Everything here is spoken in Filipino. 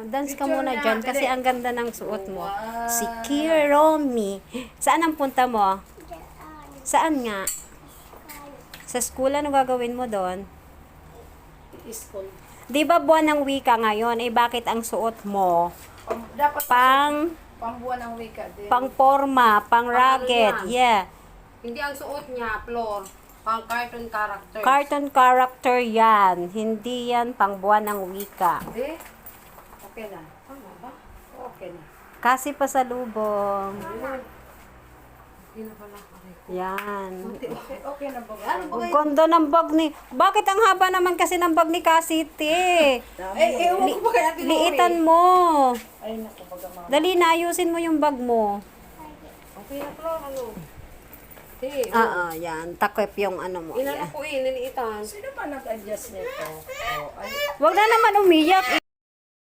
Dance ka Picture muna niya, dyan kasi dali. ang ganda ng suot mo. Si Kiromi. Saan ang punta mo? Saan nga? Sa school, ano gagawin mo doon? School. Di ba buwan ng wika ngayon? Eh bakit ang suot mo? Dapat pangbuwan ng wika din. Pang forma, pang racket, yan? yeah. Hindi ang suot niya, floor. Pang cartoon character. Cartoon character yan. Hindi yan pang buwan ng wika. Hindi. Okay na. Tama ba? Okay na. Kasi pasalubong. Hindi na pala. Aray ko. Yan. Okay na ba? Ano ba Ang ganda ng bag ni... Bakit ang haba naman kasi ng bag ni Casite? ewan ko ba kaya tinuri? Liitan mo. Ay, naku, baga mga. Dali na, ayusin mo yung bag mo. Okay na floor, ano? Yan. Takip yung ano mo. Inano Yan. ko niliitan. Sino ba nag-adjust nito? Oh, ay, Wag na naman umiyak.